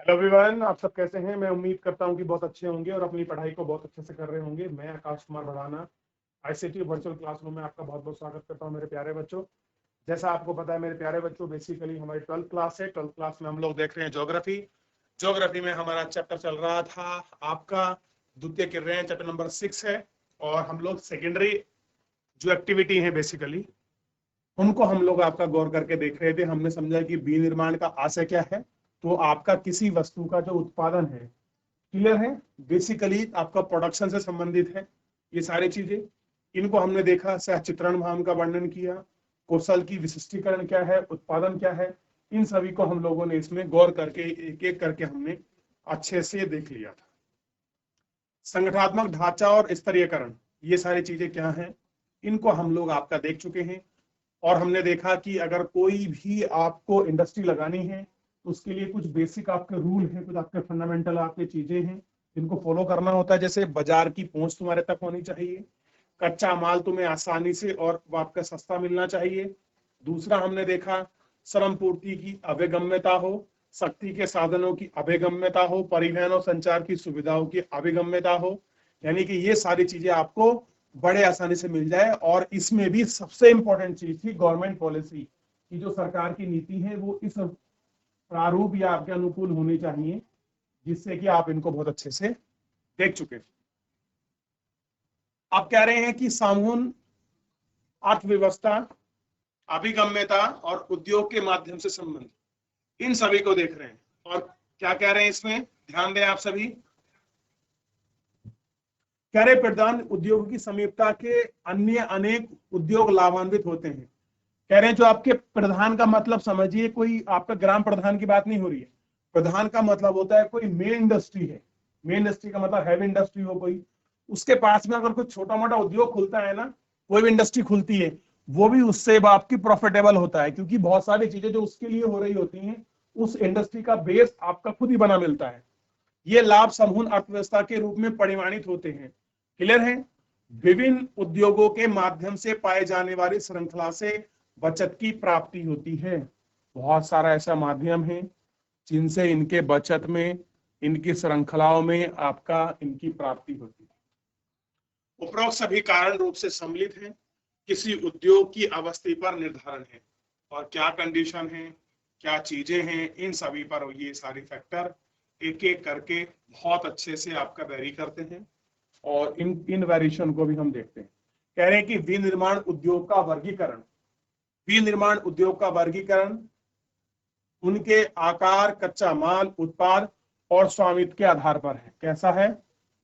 Hello everyone, आप सब कैसे हैं। मैं उम्मीद करता हूं कि बहुत अच्छे होंगे और अपनी पढ़ाई को बहुत अच्छे से कर रहे होंगे। मैं Akash Kumar Bhadana ICT virtual classroom में आपका बहुत बहुत स्वागत करता हूं मेरे प्यारे बच्चों। जैसा आपको पता है मेरे प्यारे बच्चों, बेसिकली हमारी 12th क्लास है। 12th क्लास में हम लोग देख रहे हैं ज्योग्राफी। ज्योग्राफी में हमारा चैप्टर चल रहा था आपका द्वितीय किरणें, चैप्टर नंबर 6 है। और हम लोग सेकेंडरी जो एक्टिविटी है बेसिकली उनको हम लोग आपका गौर करके देख रहे थे। हमने समझा कि विनिर्माण का आशय क्या है। तो आपका किसी वस्तु का जो उत्पादन है, क्लियर है, बेसिकली आपका प्रोडक्शन से संबंधित है ये सारी चीजें। इनको हमने देखा, सह चित्रण भाव का वर्णन किया, कौशल की विशिष्टीकरण क्या है, उत्पादन क्या है। इन सभी को हम लोगों ने इसमें गौर करके एक एक करके हमने अच्छे से देख लिया था। संगठनात्मक ढांचा और स्तरीयकरण, ये सारी चीजें क्या हैं, इनको हम लोग आपका देख चुके हैं। और हमने देखा कि अगर कोई भी आपको इंडस्ट्री लगानी है तो उसके लिए कुछ बेसिक आपके रूल हैं, कुछ आपके फंडामेंटल आपके चीजें हैं जिनको फॉलो करना होता है। जैसे बाजार की पहुंच तुम्हारे तक होनी चाहिए, कच्चा माल तुम्हें आसानी से और आपका सस्ता मिलना चाहिए। दूसरा हमने देखा श्रम पूर्ति की अभिगम्यता हो, शक्ति के साधनों की अभिगम्यता हो, परिवहन और संचार की सुविधाओं की अभिगम्यता हो। यानी कि ये सारी चीजें आपको बड़े आसानी से मिल जाए। और इसमें भी सबसे इंपॉर्टेंट चीज थी गवर्नमेंट पॉलिसी की, जो सरकार की नीति है वो इस प्रारूप या आपके अनुकूल होनी चाहिए, जिससे कि आप इनको बहुत अच्छे से देख चुके हैं। आप कह रहे हैं कि सामूहिक अर्थव्यवस्था, अभिगम्यता और उद्योग के माध्यम से संबंध, इन सभी को देख रहे हैं। और क्या कह रहे हैं इसमें, ध्यान दें आप सभी। कह रहे प्रधान उद्योग की समीपता के अन्य अनेक उद्योग लाभान्वित होते हैं। कह रहे हैं जो आपके प्रधान का मतलब समझिए, कोई आपका ग्राम प्रधान की बात नहीं हो रही है। प्रधान का मतलब होता है कोई मेन इंडस्ट्री है। मेन इंडस्ट्री का मतलब हैवी इंडस्ट्री हो कोई, उसके पास में अगर कोई छोटा मोटा उद्योग खुलता है ना, कोई भी इंडस्ट्री खुलती है, वो भी उससे आपकी प्रॉफिटेबल होता है, क्योंकि बहुत सारी चीजें जो उसके लिए हो रही होती हैं उस इंडस्ट्री का बेस आपका खुद ही बना मिलता है। ये लाभ समूह अर्थव्यवस्था के रूप में परिमाणित होते हैं। क्लियर है। विभिन्न उद्योगों के माध्यम से पाए जाने वाली श्रृंखला से बचत की प्राप्ति होती है। बहुत सारा ऐसा माध्यम है जिनसे इनके बचत में, इनकी श्रृंखलाओं में आपका इनकी प्राप्ति होती है। उपरोक्त सभी कारण रूप से सम्मिलित हैं, किसी उद्योग की अवस्थी पर निर्धारण है। और क्या कंडीशन है, क्या चीजें हैं, इन सभी पर ये सारी फैक्टर एक एक करके बहुत अच्छे से आपका वेरी करते हैं। और इन वेरिएशन को भी हम देखते हैं। कह रहे हैं कि विनिर्माण उद्योग का वर्गीकरण, विनिर्माण उद्योग का वर्गीकरण उनके आकार, कच्चा माल, उत्पाद और स्वामित्व के आधार पर है। कैसा है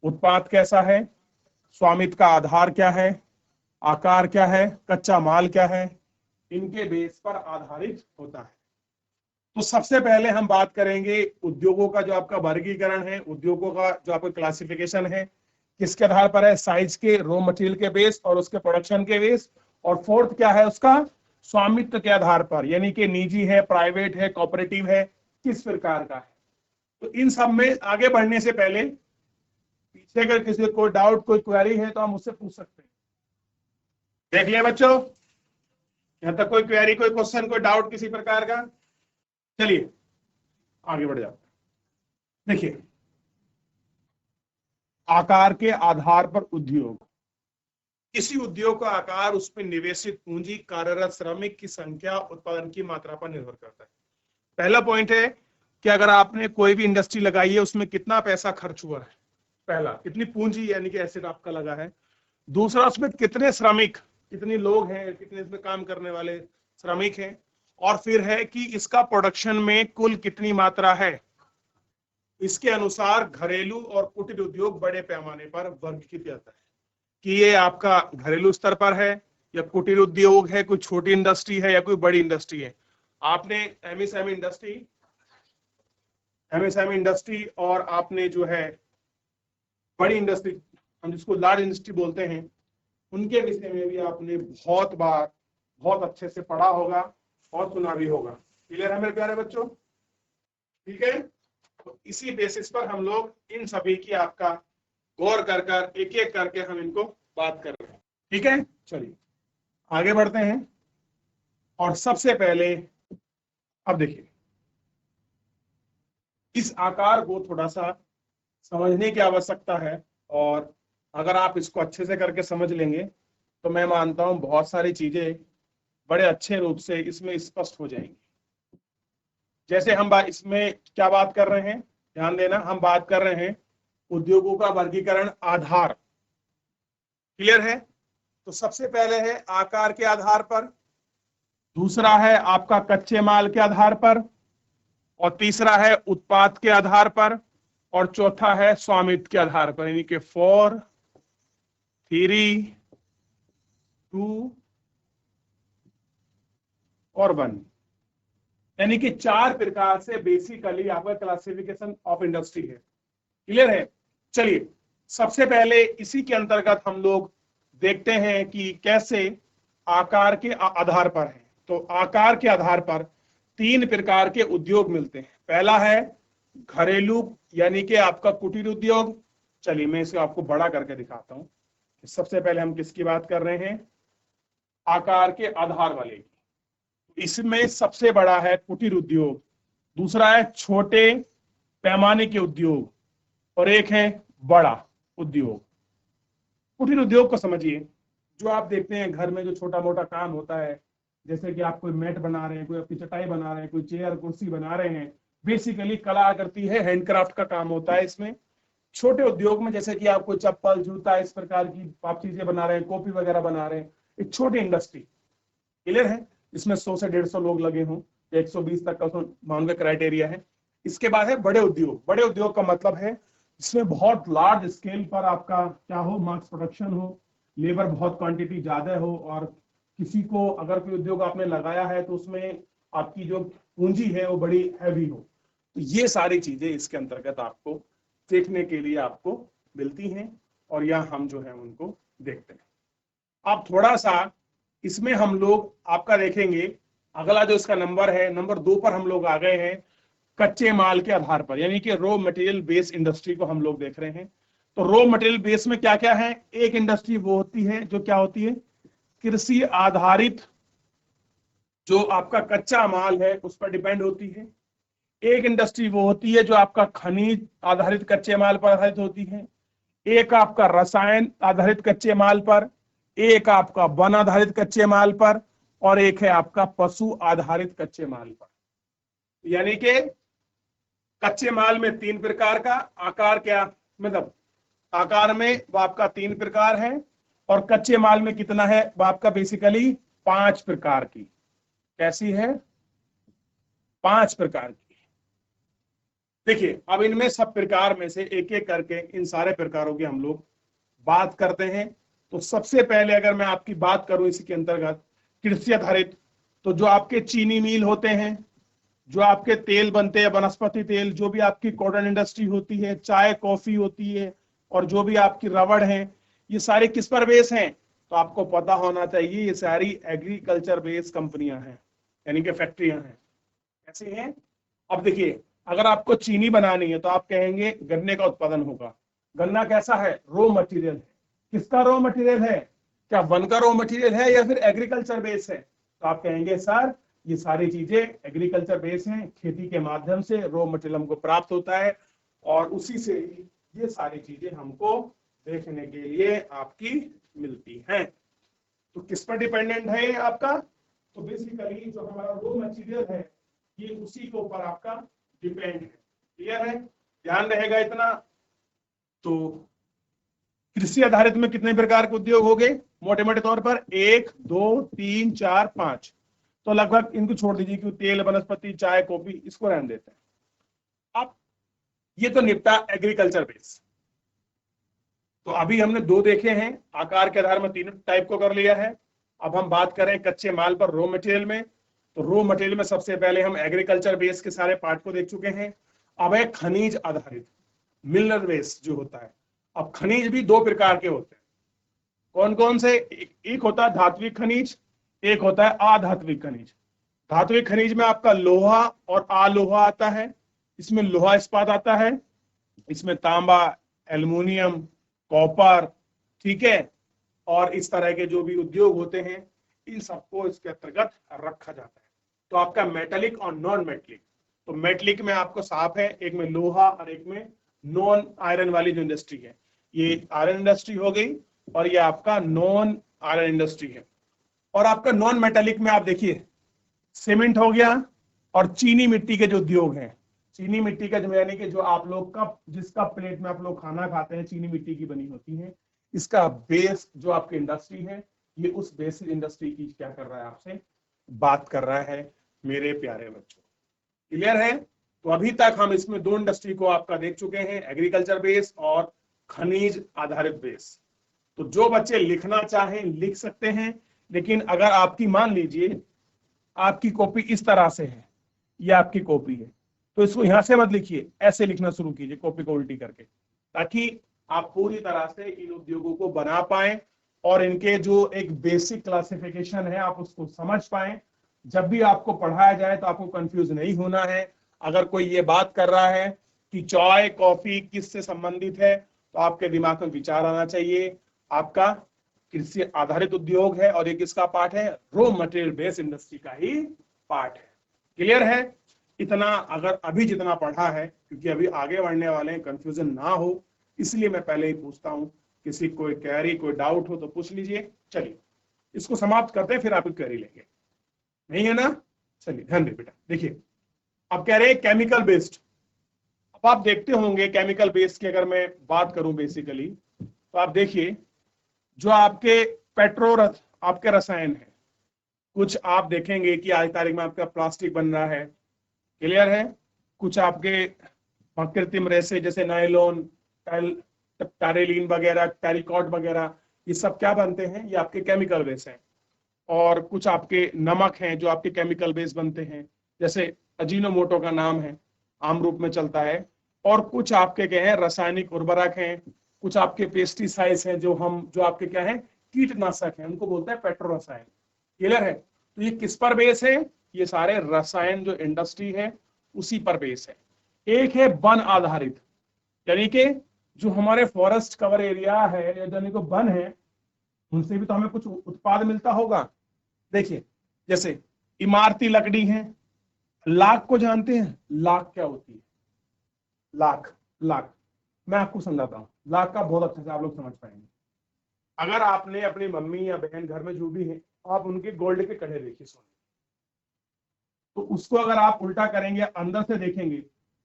उत्पाद, कैसा है स्वामित्व का आधार, क्या है आकार, क्या है कच्चा माल, क्या है, इनके बेस पर आधारित होता है। तो सबसे पहले हम बात करेंगे उद्योगों का जो आपका वर्गीकरण है, उद्योगों का जो आपका क्लासिफिकेशन है किसके आधार पर है, साइज के, रॉ मटेरियल के बेस और उसके प्रोडक्शन के बेस। और फोर्थ क्या है उसका, स्वामित्व के आधार पर, यानी कि निजी है, प्राइवेट है, कोऑपरेटिव है, किस प्रकार का है। तो इन सब में आगे बढ़ने से पहले पीछे अगर किसी को डाउट, कोई क्वेरी है तो हम उससे पूछ सकते हैं। देख लिया बच्चों, यहां तक कोई क्वेरी, कोई क्वेश्चन, कोई डाउट किसी प्रकार का। चलिए आगे बढ़ जाते हैं। देखिए, आकार के आधार पर उद्योग, किसी उद्योग का आकार उसमें निवेशित पूंजी, कार्यरत श्रमिक की संख्या, उत्पादन की मात्रा पर निर्भर करता है। पहला पॉइंट है कि अगर आपने कोई भी इंडस्ट्री लगाई है उसमें कितना पैसा खर्च हुआ है, पहला कितनी पूंजी यानी कि एसेट आपका लगा है। दूसरा उसमें कितने श्रमिक, कितने लोग हैं, कितने इसमें काम करने वाले श्रमिक हैं। और फिर है कि इसका प्रोडक्शन में कुल कितनी मात्रा है। इसके अनुसार घरेलू और कुटीर उद्योग बड़े पैमाने पर वर्गीकृत जाता है कि ये आपका घरेलू स्तर पर है या कुटीर उद्योग है, कोई छोटी इंडस्ट्री है या कोई बड़ी इंडस्ट्री है। आपने एमएसएमई इंडस्ट्री और आपने जो है बड़ी इंडस्ट्री, हम जिसको लार्ज इंडस्ट्री बोलते हैं, उनके विषय में भी आपने बहुत बार बहुत अच्छे से पढ़ा होगा और सुना भी होगा। क्लियर है मेरे प्यारे बच्चों, ठीक है। तो इसी बेसिस पर हम लोग इन सभी की आपका गौर कर कर एक एक करके हम इनको बात कर रहे हैं, ठीक है। चलिए आगे बढ़ते हैं। और सबसे पहले अब देखिए, इस आकार को थोड़ा सा समझने की आवश्यकता है, और अगर आप इसको अच्छे से करके समझ लेंगे तो मैं मानता हूं बहुत सारी चीजें बड़े अच्छे रूप से इसमें स्पष्ट हो जाएंगी। जैसे हम इसमें क्या बात कर रहे हैं, ध्यान देना, हम बात कर रहे हैं उद्योगों का वर्गीकरण आधार। क्लियर है? तो सबसे पहले है आकार के आधार पर, दूसरा है आपका कच्चे माल के आधार पर, और तीसरा है उत्पाद के आधार पर, और चौथा है स्वामित्व के आधार पर, यानी कि 4, 3, 2 और 1, यानी कि 4 प्रकार से बेसिकली आपका क्लासिफिकेशन ऑफ इंडस्ट्री है। क्लियर है? चलिए सबसे पहले इसी के अंतर्गत हम लोग देखते हैं कि कैसे आकार के आधार पर है। तो आकार के आधार पर 3 प्रकार के उद्योग मिलते हैं। पहला है घरेलू, यानी कि आपका कुटीर उद्योग। चलिए मैं इसे आपको बड़ा करके दिखाता हूं। सबसे पहले हम किसकी बात कर रहे हैं? आकार के आधार वाले। इसमें सबसे बड़ा है कुटीर उद्योग, दूसरा है छोटे पैमाने के उद्योग, और एक है बड़ा उद्योग। कुटीर उद्योग को समझिए, जो आप देखते हैं घर में जो छोटा मोटा काम होता है, जैसे कि आप कोई मैट बना रहे हैं, कोई अपनी चटाई बना रहे हैं, कोई चेयर कुर्सी बना रहे हैं, बेसिकली कला करती है, हैंडक्राफ्ट का काम होता है इसमें। छोटे उद्योग में जैसे कि आप कोई चप्पल जूता इस प्रकार की आप चीजें बना रहे हैं, कॉपी वगैरह बना रहे हैं, एक छोटी इंडस्ट्री। क्लियर है? इसमें 100 से 150 लोग लगे हों, 120 तक का मान का क्राइटेरिया है। इसके बाद है बड़े उद्योग। बड़े उद्योग का मतलब है जिसमें बहुत लार्ज स्केल पर आपका क्या हो, मास प्रोडक्शन हो, लेबर बहुत क्वांटिटी ज्यादा हो, और किसी को अगर कोई उद्योग आपने लगाया है तो उसमें आपकी जो पूंजी है वो बड़ी हैवी हो। तो ये सारी चीजें इसके अंतर्गत आपको देखने के लिए आपको मिलती हैं, और यहाँ हम जो है उनको देखते हैं। आप थोड़ा सा इसमें हम लोग आपका देखेंगे, अगला जो इसका नंबर है, नंबर 2 पर हम लोग आ गए हैं कच्चे माल के आधार पर, यानी कि रॉ मटेरियल बेस्ड इंडस्ट्री को हम लोग देख रहे हैं। तो रॉ मटेरियल बेस में क्या क्या है? एक इंडस्ट्री वो होती है जो क्या होती है, कृषि आधारित, जो आपका कच्चा माल है उस पर डिपेंड होती है। एक इंडस्ट्री वो होती है जो आपका खनिज आधारित कच्चे माल पर आधारित होती है। एक आपका रसायन आधारित कच्चे माल पर, एक आपका वन आधारित कच्चे माल पर, और एक है आपका पशु आधारित कच्चे माल पर। यानी कि कच्चे माल में 3 प्रकार का आकार, क्या मतलब आकार में वो आपका 3 प्रकार है, और कच्चे माल में कितना है वो आपका बेसिकली 5 प्रकार की। कैसी है? 5 प्रकार की। देखिए अब इनमें सब प्रकार में से एक एक करके इन सारे प्रकारों की हम लोग बात करते हैं। तो सबसे पहले अगर मैं आपकी बात करूं इसी के अंतर्गत कृषि आधारित, तो जो आपके चीनी मिल होते हैं, जो आपके तेल बनते हैं वनस्पति तेल, जो भी आपकी कॉटन इंडस्ट्री होती है, चाय कॉफी होती है, और जो भी आपकी रबड़ है, ये सारे किस पर बेस हैं? तो आपको पता होना चाहिए ये सारी एग्रीकल्चर बेस्ड कंपनियां हैं, यानी कि फैक्ट्रियां हैं। कैसी हैं? अब देखिए अगर आपको चीनी बनानी है तो आप कहेंगे गन्ने का उत्पादन होगा। गन्ना कैसा है? रॉ मटेरियल है। किसका रॉ मटेरियल है? क्या वन का रॉ मटेरियल है या फिर एग्रीकल्चर बेस है? तो आप कहेंगे सर ये सारी चीजें एग्रीकल्चर बेस हैं, खेती के माध्यम से रॉ मटेरियल हमको प्राप्त होता है, और उसी से ये सारी चीजें हमको देखने के लिए आपकी मिलती हैं। तो किस पर डिपेंडेंट है ये आपका? तो बेसिकली जो हमारा रॉ मटेरियल है ये उसी के ऊपर आपका डिपेंड है। क्लियर है? ध्यान रहेगा इतना। तो कृषि आधारित में कितने प्रकार के उद्योग हो गए मोटे मोटे तौर पर? 1 2 3 4 5। तो लगभग इनको छोड़ दीजिए कि तेल वनस्पति चाय कॉफी इसको रहने देते हैं। अब ये तो निपटा एग्रीकल्चर बेस। तो अभी हमने 2 देखे हैं, आकार के आधार में 3 टाइप को कर लिया है। अब हम बात करें कच्चे माल पर रॉ मटेरियल में। तो रॉ मटेरियल में सबसे पहले हम एग्रीकल्चर बेस के सारे पार्ट को देख चुके हैं। अब है खनिज आधारित, मिनरल बेस जो होता है। अब खनिज भी 2 प्रकार के होते हैं। कौन कौन से? एक होता है धात्विक खनिज, एक होता है अधात्विक खनिज। धात्विक खनिज में आपका लोहा और अलोहा आता है। इसमें लोहा इस्पात आता है, इसमें तांबा, एल्युमिनियम, कॉपर, ठीक है, और इस तरह के जो भी उद्योग होते हैं इन सबको इसके अंतर्गत रखा जाता है। तो आपका मेटेलिक और नॉन मेटेलिक, तो मेटलिक में आपको साफ है, एक में लोहा और एक में नॉन आयरन वाली जो इंडस्ट्री है, ये आयरन इंडस्ट्री हो गई और ये आपका नॉन आयरन इंडस्ट्री है। और आपका नॉन मेटालिक में आप देखिए सीमेंट हो गया और चीनी मिट्टी के जो उद्योग हैं, चीनी मिट्टी का जो यानी कि जो आप लोग का जिसका प्लेट में आप लोग खाना खाते हैं चीनी मिट्टी की बनी होती है, इसका बेस जो आपकी इंडस्ट्री है, ये उस बेसिक इंडस्ट्री की क्या कर रहा है, आपसे बात कर रहा है मेरे प्यारे बच्चों। क्लियर है? तो अभी तक हम इसमें दो इंडस्ट्री को आपका देख चुके हैं, एग्रीकल्चर बेस और खनिज आधारित बेस। तो जो बच्चे लिखना चाहें लिख सकते हैं, लेकिन अगर आपकी मान लीजिए आपकी कॉपी इस तरह से है, ये आपकी कॉपी है, तो इसको यहां से मत लिखिए, ऐसे लिखना शुरू कीजिए कॉपी को उल्टी करके, ताकि आप पूरी तरह से इन उद्योगों को बना पाए और इनके जो एक बेसिक क्लासिफिकेशन है आप उसको समझ पाए। जब भी आपको पढ़ाया जाए तो आपको कंफ्यूज नहीं होना है। अगर कोई ये बात कर रहा है कि चाय कॉफी किससे संबंधित है, तो आपके दिमाग में विचार आना चाहिए आपका कृषि आधारित उद्योग है और ये किसका पार्ट है, रॉ मटेरियल बेस्ड इंडस्ट्री का ही पार्ट है। क्लियर है? इतना अगर अभी जितना पढ़ा है, क्योंकि अभी आगे बढ़ने वाले हैं, कंफ्यूजन ना हो इसलिए मैं पहले ही पूछता हूं, किसी कोई क्वेरी कोई डाउट हो तो पूछ लीजिए। चलिए इसको समाप्त करते हैं, फिर आप क्वेरी लेंगे, नहीं है ना? चलिए ध्यान दे बेटा। देखिए अब कह रहे हैं केमिकल बेस्ड। अब आप देखते होंगे केमिकल बेस्ड की अगर मैं बात करूं बेसिकली, तो आप देखिए जो आपके पेट्रोरथ आपके रसायन है, कुछ आप देखेंगे कि आज तारीख में आपका प्लास्टिक बन रहा है। क्लियर है? कुछ आपके कृत्रिम रेसे जैसे नायलॉन, टैरेलिन वगैरह, टेरिकॉट वगैरह, ये सब क्या बनते हैं, ये आपके केमिकल बेस हैं। और कुछ आपके नमक हैं जो आपके केमिकल बेस बनते हैं, जैसे अजीनोमोटो का नाम है, आम रूप में चलता है। और कुछ आपके क्या है, रासायनिक उर्वरक हैं, कुछ आपके पेस्टिसाइड्स हैं, जो आपके क्या है, कीटनाशक हैं, उनको बोलते हैं पेट्रो रसायन। क्लियर है? तो ये किस पर बेस है? ये सारे रसायन जो इंडस्ट्री है उसी पर बेस है। एक है वन आधारित, यानी कि जो हमारे फॉरेस्ट कवर एरिया है यानी कि वन है, उनसे भी तो हमें कुछ उत्पाद मिलता होगा। देखिए जैसे इमारती लकड़ी है, लाख को जानते हैं? लाख क्या होती है? लाख मैं आपको समझाता हूँ, लाख का बहुत अच्छे से आप लोग समझ पाएंगे। अगर आपने अपनी मम्मी या बहन घर में जो भी है, आप उनके गोल्ड के कड़े देखिए सोने, तो उसको अगर आप उल्टा करेंगे अंदर से देखेंगे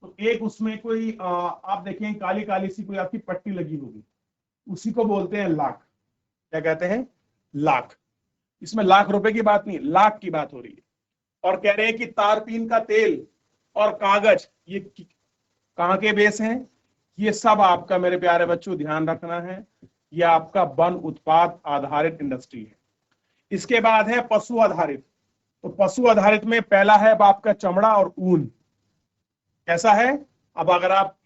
तो एक उसमें कोई आप देखेंगे काली काली सी कोई आपकी पट्टी लगी होगी, उसी को बोलते हैं लाख। क्या कहते हैं? लाख। इसमें लाख रुपए की बात नहीं, लाख की बात हो रही है। और कह रहे हैं कि तारपीन का तेल और कागज ये कहाँ के बेस हैं? ये सब आपका मेरे प्यारे बच्चों ध्यान रखना है, ये आपका वन उत्पाद आधारित इंडस्ट्री है। इसके बाद है पशु आधारित। तो पशु आधारित में पहला है आपका चमड़ा और ऊन। कैसा है? अब अगर आप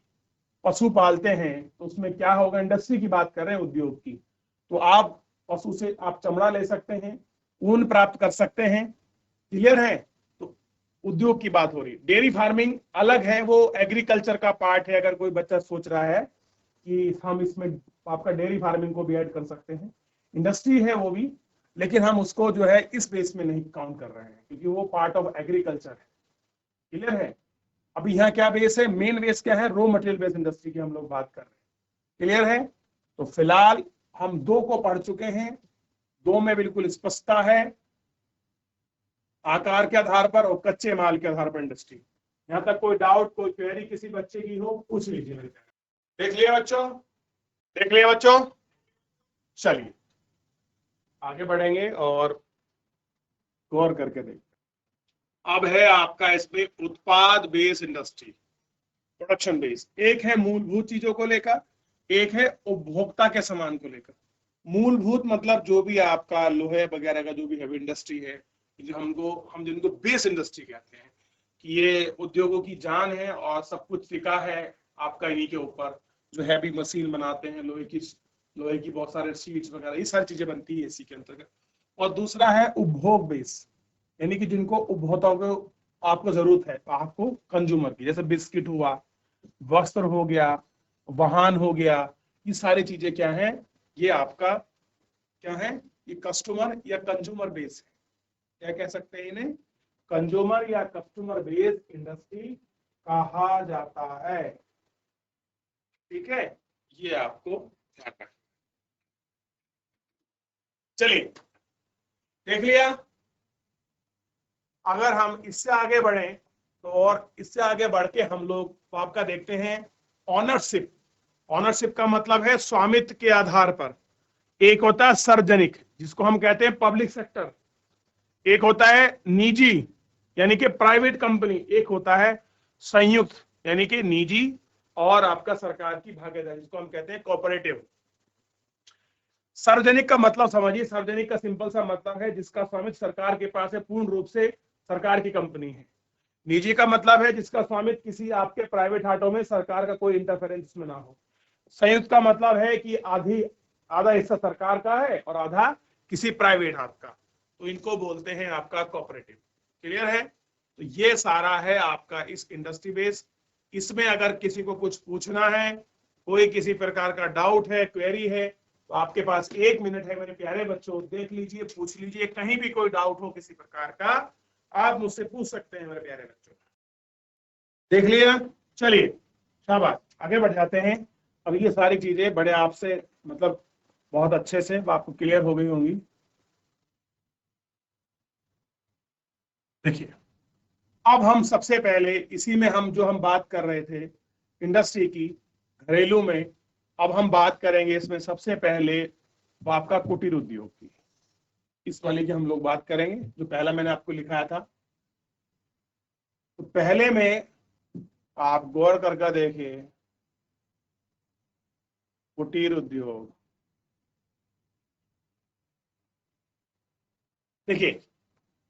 पशु पालते हैं तो उसमें क्या होगा, इंडस्ट्री की बात कर रहे हैं, उद्योग की, तो आप पशु से आप चमड़ा ले सकते हैं, ऊन प्राप्त कर सकते हैं। क्लियर है? तो उद्योग की बात हो रही है। डेयरी फार्मिंग अलग है, वो एग्रीकल्चर का पार्ट है। अगर कोई बच्चा सोच रहा है कि हम इसमें आपका डेयरी फार्मिंग को भी ऐड कर सकते हैं, इंडस्ट्री है वो भी, लेकिन हम उसको जो है इस बेस में नहीं काउंट कर रहे हैं क्योंकि वो पार्ट ऑफ एग्रीकल्चर है। क्लियर है? अभी यहाँ क्या बेस है, मेन बेस क्या है, रॉ मटेरियल बेस्ड इंडस्ट्री की हम लोग बात कर रहे हैं। क्लियर है? तो फिलहाल हम दो को पढ़ चुके हैं, दो में बिल्कुल स्पष्टता है, आकार के आधार पर और कच्चे माल के आधार पर इंडस्ट्री। यहाँ तक कोई डाउट कोई क्वेरी किसी बच्चे की हो पूछ लीजिए मेरे। देख लिया बच्चों? देख लिया बच्चों? चलिए आगे बढ़ेंगे और गौर करके देखते। अब है आपका इसमें उत्पाद बेस इंडस्ट्री, प्रोडक्शन बेस। एक है मूलभूत चीजों को लेकर, एक है उपभोक्ता के सामान को लेकर। मूलभूत मतलब जो भी आपका लोहे वगैरह का जो भी हैवी इंडस्ट्री है, जो हम जिनको बेस इंडस्ट्री कहते हैं, कि ये उद्योगों की जान है और सब कुछ टिका है आपका इन्हीं के ऊपर। जो हैवी मशीन बनाते हैं, लोहे की बहुत सारे सीट्स वगैरह, ये सारी चीजें बनती है इसी के अंतर्गत। और दूसरा है उपभोग बेस, यानी कि जिनको उपभोक्ताओं को आपको जरूरत है, आपको कंज्यूमर की, जैसे बिस्किट हुआ, वस्त्र हो गया, वाहन हो गया, ये सारी चीजें क्या है, ये आपका क्या है, ये कस्टमर या कंज्यूमर बेस है। क्या कह सकते हैं इन्हें? कंज्यूमर या कस्टमर बेस्ड इंडस्ट्री कहा जाता है। ठीक है, ये आपको ध्यान रखना। चलिए देख लिया। अगर हम इससे आगे बढ़े तो, और इससे आगे बढ़ के हम लोग आपका देखते हैं ऑनरशिप। ऑनरशिप का मतलब है स्वामित्व के आधार पर। एक होता है सार्वजनिक, जिसको हम कहते हैं पब्लिक सेक्टर, एक होता है निजी यानी कि प्राइवेट कंपनी, एक होता है संयुक्त यानी कि निजी और आपका सरकार की भागीदारी, जिसको हम कहते हैं कोऑपरेटिव। सार्वजनिक का मतलब समझिए, सार्वजनिक का सिंपल सा मतलब है जिसका स्वामित्व सरकार के पास है, पूर्ण रूप से सरकार की कंपनी है। निजी का मतलब है जिसका स्वामित्व किसी आपके प्राइवेट हाथों में, सरकार का कोई इंटरफेरेंस में ना हो। संयुक्त का मतलब है कि आधा हिस्सा सरकार का है और आधा किसी प्राइवेट हाथ का, तो इनको बोलते हैं आपका कोऑपरेटिव। क्लियर है? तो ये सारा है आपका इस इंडस्ट्री बेस। इसमें अगर किसी को कुछ पूछना है, कोई किसी प्रकार का डाउट है, क्वेरी है, तो आपके पास 1 मिनट है मेरे प्यारे बच्चों, देख लीजिए, पूछ लीजिए। कहीं भी कोई डाउट हो किसी प्रकार का, आप मुझसे पूछ सकते हैं मेरे प्यारे बच्चों। देख लिया? चलिए शाबाश, आगे बढ़ जाते हैं। अब ये सारी चीजें बड़े आपसे मतलब बहुत अच्छे से आपको क्लियर हो गई होंगी। देखिए, अब हम सबसे पहले इसी में हम बात कर रहे थे इंडस्ट्री की, घरेलू में। अब हम बात करेंगे इसमें सबसे पहले वो आपका कुटीर उद्योग की, इस वाले की हम लोग बात करेंगे, जो पहला मैंने आपको लिखाया था। तो पहले में आप गौर करके देखिए, कुटीर उद्योग। देखिए,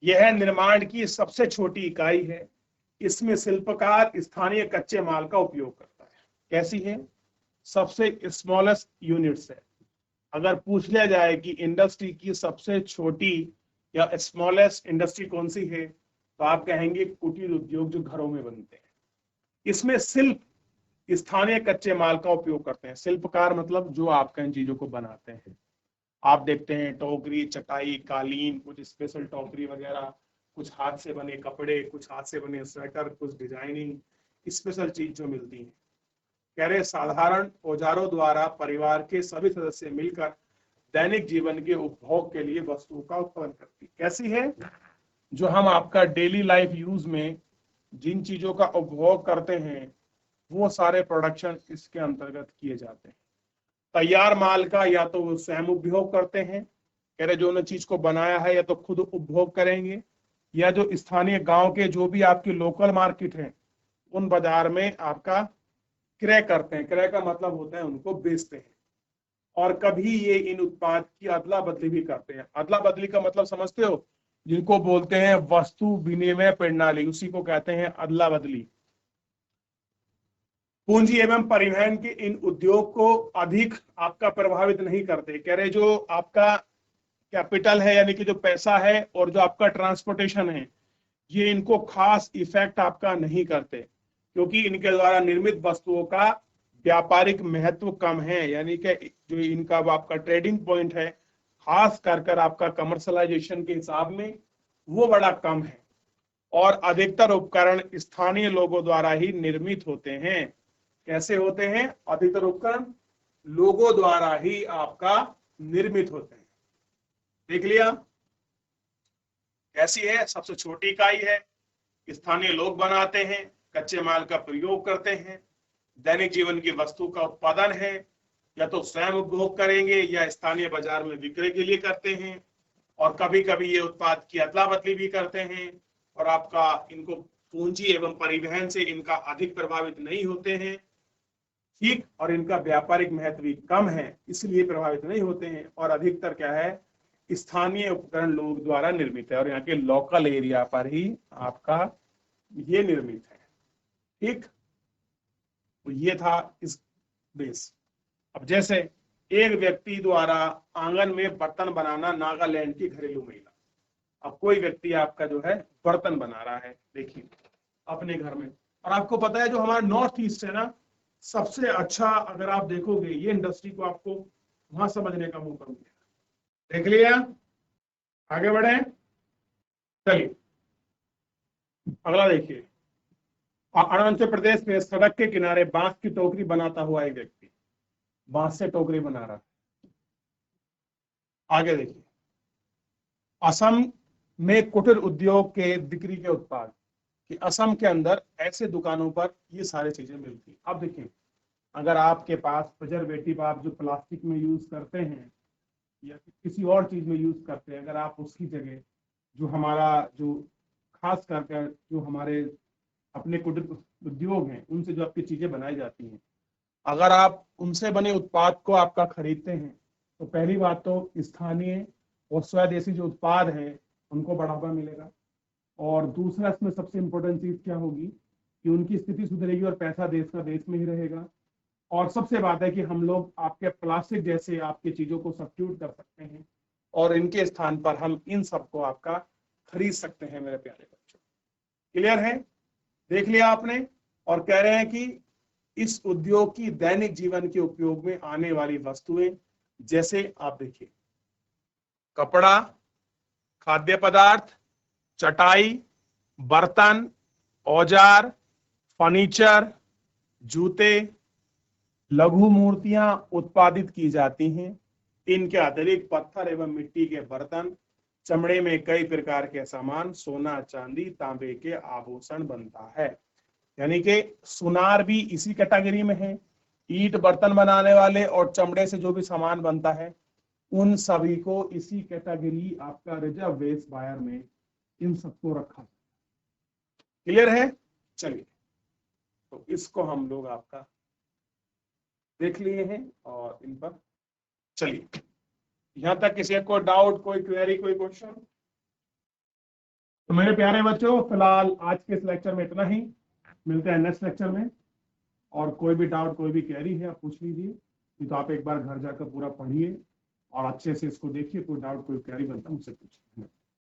यह निर्माण की सबसे छोटी इकाई है। इसमें शिल्पकार स्थानीय कच्चे माल का उपयोग करता है। कैसी है? सबसे स्मॉलेस्ट यूनिट्स है। अगर पूछ लिया जाए कि इंडस्ट्री की सबसे छोटी या स्मॉलेस्ट इंडस्ट्री कौन सी है, तो आप कहेंगे कुटीर उद्योग, जो घरों में बनते हैं। इसमें शिल्प स्थानीय कच्चे माल का उपयोग करते हैं। शिल्पकार मतलब जो आपका इन चीजों को बनाते हैं। आप देखते हैं टोकरी, चटाई, कालीन, कुछ स्पेशल टोकरी वगैरह, कुछ हाथ से बने कपड़े, कुछ हाथ से बने स्वेटर, कुछ डिजाइनिंग स्पेशल चीज जो मिलती है। कह रहे साधारण औजारों द्वारा परिवार के सभी सदस्य मिलकर दैनिक जीवन के उपभोग के लिए वस्तुओं का उत्पादन करती है। कैसी है? जो हम आपका डेली लाइफ यूज में जिन चीजों का उपभोग करते हैं, वो सारे प्रोडक्शन इसके अंतर्गत किए जाते हैं। तैयार माल का या तो वो स्वयं उपभोग करते हैं, कह रहे जो उन्होंने चीज को बनाया है या तो खुद उपभोग करेंगे, या जो स्थानीय गांव के जो भी आपकी लोकल मार्केट है, उन बाजार में आपका क्रय करते हैं। क्रय का मतलब होता है उनको बेचते हैं। और कभी ये इन उत्पाद की अदला बदली भी करते हैं। अदला बदली का मतलब समझते हो? जिनको बोलते हैं वस्तु विनिमय प्रणाली, उसी को कहते हैं अदला बदली। पूंजी एवं परिवहन के इन उद्योग को अधिक आपका प्रभावित नहीं करते। कह रहे जो आपका कैपिटल है यानी कि जो पैसा है और जो आपका ट्रांसपोर्टेशन है, ये इनको खास इफेक्ट आपका नहीं करते, क्योंकि इनके द्वारा निर्मित वस्तुओं का व्यापारिक महत्व कम है। यानी कि जो इनका आपका ट्रेडिंग पॉइंट है, खास कर आपका कमर्शलाइजेशन के हिसाब में, वो बड़ा कम है। और अधिकतर उपकरण स्थानीय लोगों द्वारा ही निर्मित होते हैं। कैसे होते हैं? अधिकतर उपकरण लोगों द्वारा ही आपका निर्मित होते हैं। देख लिया? कैसी है? सबसे छोटी इकाई है, स्थानीय लोग बनाते हैं, कच्चे माल का प्रयोग करते हैं, दैनिक जीवन की वस्तु का उत्पादन है, या तो स्वयं उपभोग करेंगे या स्थानीय बाजार में विक्रय के लिए करते हैं, और कभी कभी ये उत्पाद की अदला बदली भी करते हैं। और आपका इनको पूंजी एवं परिवहन से इनका अधिक प्रभावित नहीं होते हैं। ठीक, और इनका व्यापारिक महत्व भी कम है, इसलिए प्रभावित नहीं होते हैं। और अधिकतर क्या है? स्थानीय उपकरण लोग द्वारा निर्मित है और यहाँ के लोकल एरिया पर ही आपका ये निर्मित है। ठीक, तो ये था इस बेस। अब जैसे एक व्यक्ति द्वारा आंगन में बर्तन बनाना, नागालैंड की घरेलू महिला। अब कोई व्यक्ति आपका जो है बर्तन बना रहा है, देखिए अपने घर में। और आपको पता है जो हमारा नॉर्थ ईस्ट है ना, सबसे अच्छा अगर आप देखोगे ये इंडस्ट्री को आपको वहां समझने का मौका मिलेगा। देख लिया? आगे बढ़े? चलिए, अगला देखिए, अरुणाचल प्रदेश में सड़क के किनारे बांस की टोकरी बनाता हुआ एक व्यक्ति, बांस से टोकरी बना रहा है। आगे देखिए, असम में कुटीर उद्योग के बिक्री के उत्पाद, कि असम के अंदर ऐसे दुकानों पर ये सारी चीजें मिलती हैं। अब देखिए, अगर आपके पास प्रिजर्वेटिव आप जो प्लास्टिक में यूज करते हैं या किसी और चीज में यूज करते हैं, अगर आप उसकी जगह जो हमारा जो खास करके जो हमारे अपने कुटीर उद्योग हैं उनसे जो आपकी चीजें बनाई जाती हैं, अगर आप उनसे बने उत्पाद को आपका खरीदते हैं तो पहली बात तो स्थानीय और स्वदेशी जो उत्पाद हैं उनको बढ़ावा मिलेगा, और दूसरा इसमें सबसे इंपॉर्टेंट चीज क्या होगी कि उनकी स्थिति सुधरेगी और पैसा देश का देश में ही रहेगा। और सबसे बात है कि हम लोग आपके प्लास्टिक जैसे आपकी चीजों को सब्स्टिट्यूट कर सकते हैं और इनके स्थान पर हम इन सबको आपका खरीद सकते हैं मेरे प्यारे बच्चों। क्लियर है? देख लिया आपने। और कह रहे हैं कि इस उद्योग की दैनिक जीवन के उपयोग में आने वाली वस्तुएं, जैसे आप देखिए, कपड़ा, खाद्य पदार्थ, चटाई, बर्तन, औजार, फर्नीचर, जूते, लघु मूर्तियां उत्पादित की जाती हैं। इनके अतिरिक्त पत्थर एवं मिट्टी के बर्तन, चमड़े में कई प्रकार के सामान, सोना, चांदी, तांबे के आभूषण बनता है। यानी कि सुनार भी इसी कैटेगरी में है। ईंट बर्तन बनाने वाले और चमड़े से जो भी सामान बनता है उन सभी को इसी कैटेगरी आपका रिजर्व वेस्ट बायर में इन सबको रखा। क्लियर है? चलिए, तो इसको हम लोग आपका देख लिए हैं और इन पर चलिए, यहां तक किसी को डाउट, कोई क्वेरी, कोई क्वेश्चन? तो मेरे प्यारे बच्चों, फिलहाल आज के इस लेक्चर में इतना ही। मिलते हैं नेक्स्ट लेक्चर में, और कोई भी डाउट, कोई भी क्वेरी है आप पूछ लीजिए। नहीं तो आप एक बार घर जाकर पूरा पढ़िए और अच्छे से इसको देखिए, कोई डाउट, कोई क्वेरी बनता मुझसे पूछिए।